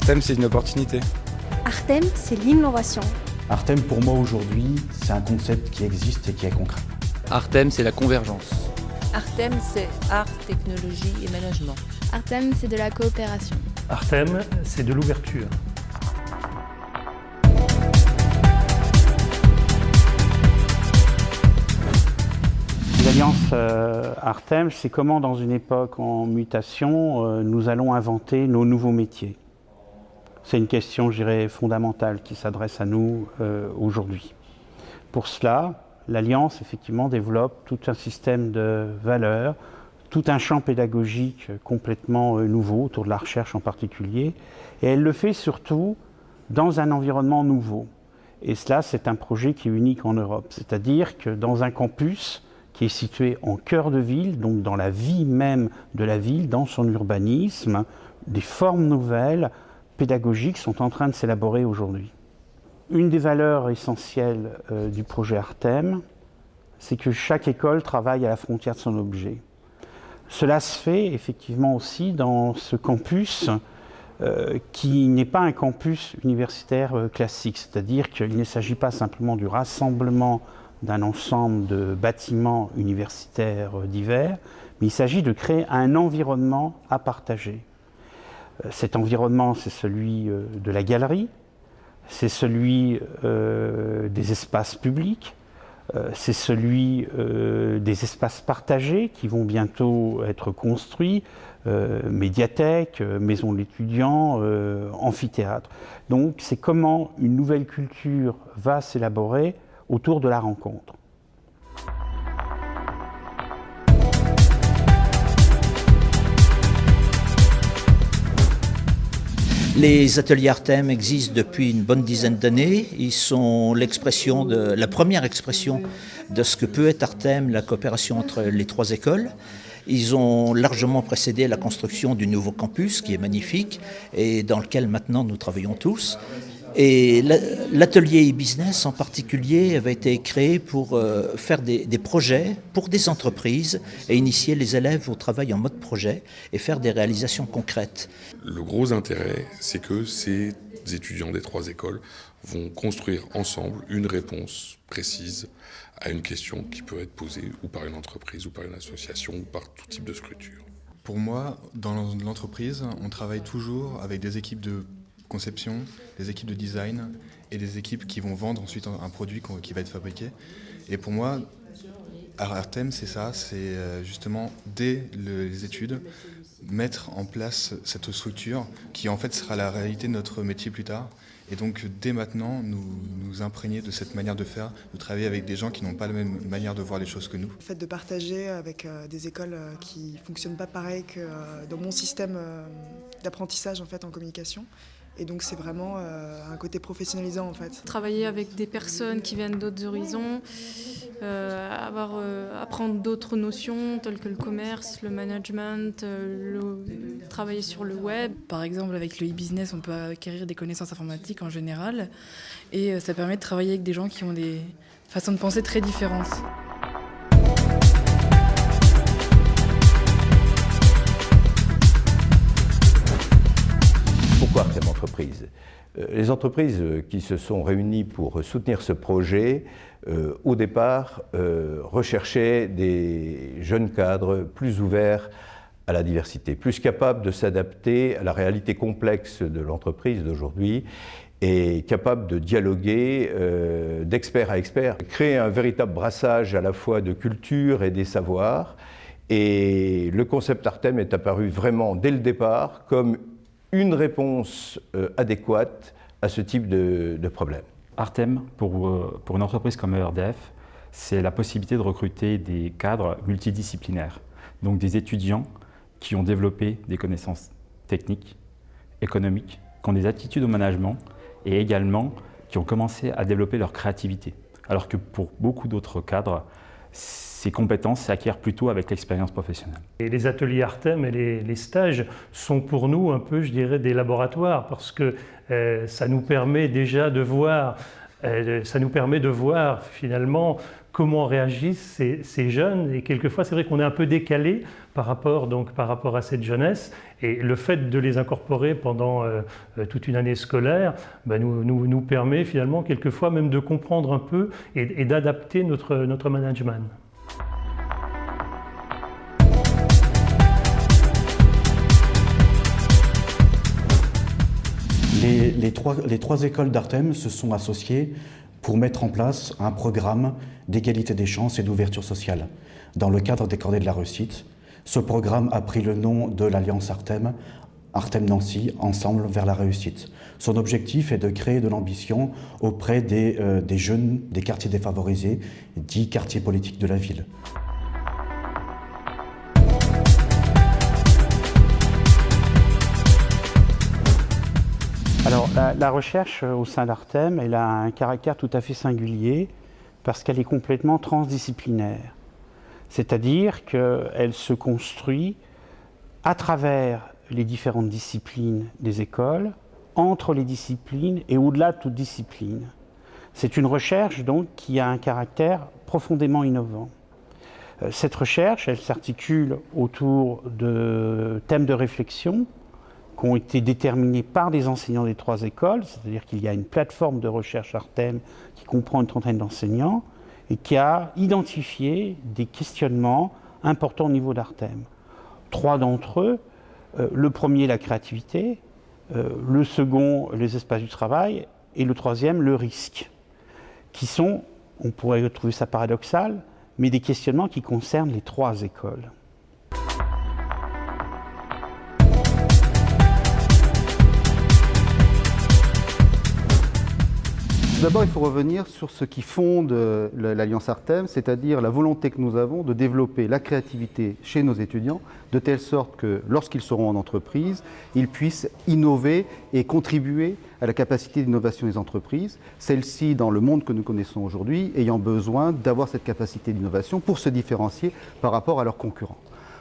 Artem, c'est une opportunité. Artem, c'est l'innovation. Artem, pour moi aujourd'hui, c'est un concept qui existe et qui est concret. Artem, c'est la convergence. Artem, c'est art, technologie et management. Artem, c'est de la coopération. Artem, c'est de l'ouverture. L'Alliance Artem, c'est comment dans une époque en mutation, nous allons inventer nos nouveaux métiers. C'est une question, je dirais, fondamentale qui s'adresse à nous aujourd'hui. Pour cela, l'Alliance, effectivement, développe tout un système de valeurs, tout un champ pédagogique complètement nouveau, autour de la recherche en particulier, et elle le fait surtout dans un environnement nouveau. Et cela, c'est un projet qui est unique en Europe, c'est-à-dire que dans un campus qui est situé en cœur de ville, donc dans la vie même de la ville, dans son urbanisme, des formes nouvelles, pédagogiques sont en train de s'élaborer aujourd'hui. Une des valeurs essentielles du projet Artem, c'est que chaque école travaille à la frontière de son objet. Cela se fait effectivement aussi dans ce campus qui n'est pas un campus universitaire classique, c'est-à-dire qu'il ne s'agit pas simplement du rassemblement d'un ensemble de bâtiments universitaires divers, mais il s'agit de créer un environnement à partager. Cet environnement, c'est celui de la galerie, c'est celui des espaces publics, c'est celui des espaces partagés qui vont bientôt être construits, médiathèques, maisons de l'étudiant, amphithéâtres. Donc c'est comment une nouvelle culture va s'élaborer autour de la rencontre. Les ateliers Artem existent depuis une bonne dizaine d'années. Ils sont la première expression de ce que peut être Artem, la coopération entre les trois écoles. Ils ont largement précédé la construction du nouveau campus, qui est magnifique, et dans lequel maintenant nous travaillons tous. Et l'atelier e-business en particulier avait été créé pour faire des projets pour des entreprises et initier les élèves au travail en mode projet et faire des réalisations concrètes. Le gros intérêt, c'est que ces étudiants des trois écoles vont construire ensemble une réponse précise à une question qui peut être posée ou par une entreprise ou par une association ou par tout type de structure. Pour moi, dans l'entreprise, on travaille toujours avec des équipes de conception, des équipes de design et des équipes qui vont vendre ensuite un produit qui va être fabriqué. Et pour moi, Artem, c'est ça, c'est justement dès les études, mettre en place cette structure qui en fait sera la réalité de notre métier plus tard. Et donc dès maintenant, nous imprégner de cette manière de faire, de travailler avec des gens qui n'ont pas la même manière de voir les choses que nous. Le fait de partager avec des écoles qui ne fonctionnent pas pareil que dans mon système d'apprentissage en fait, en communication. Et donc c'est vraiment un côté professionnalisant en fait. Travailler avec des personnes qui viennent d'autres horizons, apprendre d'autres notions telles que le commerce, le management, travailler sur le web. Par exemple avec le e-business on peut acquérir des connaissances informatiques en général et ça permet de travailler avec des gens qui ont des façons de penser très différentes. Pourquoi Artem Entreprises ? Les entreprises qui se sont réunies pour soutenir ce projet, au départ, recherchaient des jeunes cadres plus ouverts à la diversité, plus capables de s'adapter à la réalité complexe de l'entreprise d'aujourd'hui et capables de dialoguer d'expert à expert, créer un véritable brassage à la fois de culture et des savoirs. Et le concept Artem est apparu vraiment dès le départ comme une réponse adéquate à ce type de problème. Artem, pour une entreprise comme ERDF, c'est la possibilité de recruter des cadres multidisciplinaires, donc des étudiants qui ont développé des connaissances techniques, économiques, qui ont des attitudes au management et également qui ont commencé à développer leur créativité. Alors que pour beaucoup d'autres cadres, ces compétences s'acquièrent plutôt avec l'expérience professionnelle. Et les ateliers Artem et les stages sont pour nous un peu, je dirais, des laboratoires parce que ça nous permet déjà de voir Ça nous permet de voir finalement comment réagissent ces jeunes, et quelquefois c'est vrai qu'on est un peu décalé par rapport à cette jeunesse, et le fait de les incorporer pendant toute une année scolaire nous permet finalement quelquefois même de comprendre un peu et d'adapter notre management. Les trois écoles d'Artem se sont associées pour mettre en place un programme d'égalité des chances et d'ouverture sociale dans le cadre des Cordées de la Réussite. Ce programme a pris le nom de l'Alliance Artem, Artem Nancy, Ensemble vers la réussite. Son objectif est de créer de l'ambition auprès des jeunes des quartiers défavorisés, dits quartiers politiques de la ville. Alors, la recherche au sein d'Artem, elle a un caractère tout à fait singulier parce qu'elle est complètement transdisciplinaire. C'est-à-dire qu'elle se construit à travers les différentes disciplines des écoles, entre les disciplines et au-delà de toute discipline. C'est une recherche donc qui a un caractère profondément innovant. Cette recherche, elle s'articule autour de thèmes de réflexion qui ont été déterminés par des enseignants des trois écoles, c'est-à-dire qu'il y a une plateforme de recherche Artem qui comprend une trentaine d'enseignants et qui a identifié des questionnements importants au niveau d'Artem. 3 d'entre eux, le premier, la créativité, le second, les espaces du travail, et le troisième, le risque, qui sont, on pourrait trouver ça paradoxal, mais des questionnements qui concernent les 3 écoles. D'abord, il faut revenir sur ce qui fonde l'Alliance Artem, c'est-à-dire la volonté que nous avons de développer la créativité chez nos étudiants, de telle sorte que lorsqu'ils seront en entreprise, ils puissent innover et contribuer à la capacité d'innovation des entreprises, celles-ci, dans le monde que nous connaissons aujourd'hui, ayant besoin d'avoir cette capacité d'innovation pour se différencier par rapport à leurs concurrents.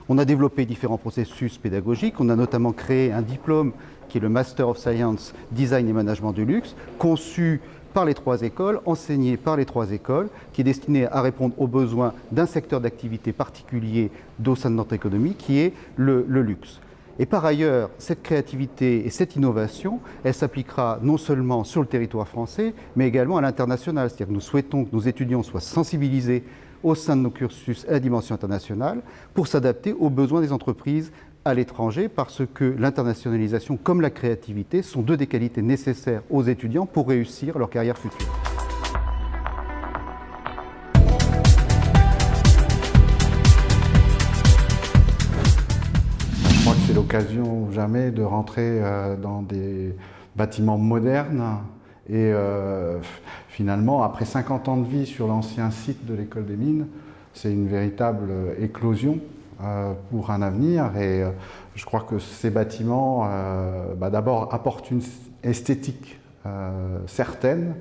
On a développé différents processus pédagogiques, on a notamment créé un diplôme qui est le Master of Science Design et Management du Luxe, conçu par les 3 écoles, enseigné par les 3 écoles, qui est destiné à répondre aux besoins d'un secteur d'activité particulier au sein de notre économie, qui est le luxe. Et par ailleurs, cette créativité et cette innovation, elle s'appliquera non seulement sur le territoire français, mais également à l'international. C'est-à-dire que nous souhaitons que nos étudiants soient sensibilisés au sein de nos cursus à la dimension internationale pour s'adapter aux besoins des entreprises à l'étranger, parce que l'internationalisation comme la créativité sont 2 des qualités nécessaires aux étudiants pour réussir leur carrière future. Je crois que c'est l'occasion ou jamais de rentrer dans des bâtiments modernes et finalement, après 50 ans de vie sur l'ancien site de l'école des mines, c'est une véritable éclosion pour un avenir, et je crois que ces bâtiments d'abord apportent une esthétique certaine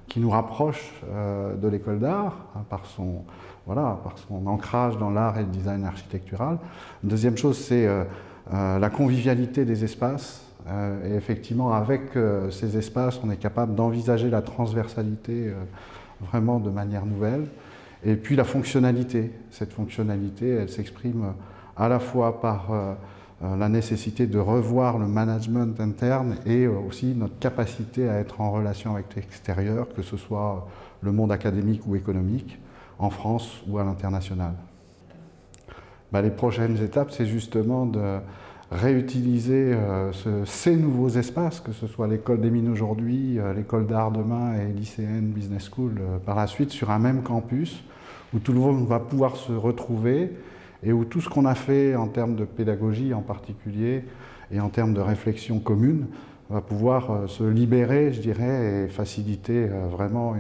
qui nous rapproche de l'école d'art par son ancrage dans l'art et le design architectural. Deuxième chose, c'est la convivialité des espaces, et effectivement avec ces espaces on est capable d'envisager la transversalité vraiment de manière nouvelle. Et puis la fonctionnalité. Cette fonctionnalité, elle s'exprime à la fois par la nécessité de revoir le management interne et aussi notre capacité à être en relation avec l'extérieur, que ce soit le monde académique ou économique, en France ou à l'international. Les prochaines étapes, c'est justement de réutiliser ces nouveaux espaces, que ce soit l'école des mines aujourd'hui, l'école d'art demain et l'ICN Business School par la suite, sur un même campus, où tout le monde va pouvoir se retrouver et où tout ce qu'on a fait en termes de pédagogie en particulier et en termes de réflexion commune va pouvoir se libérer, je dirais, et faciliter vraiment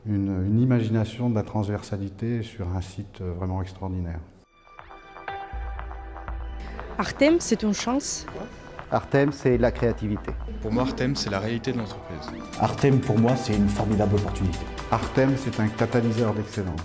une imagination de la transversalité sur un site vraiment extraordinaire. Artem, c'est une chance. Artem, c'est la créativité. Pour moi, Artem, c'est la réalité de l'entreprise. Artem, pour moi, c'est une formidable opportunité. Artem, c'est un catalyseur d'excellence.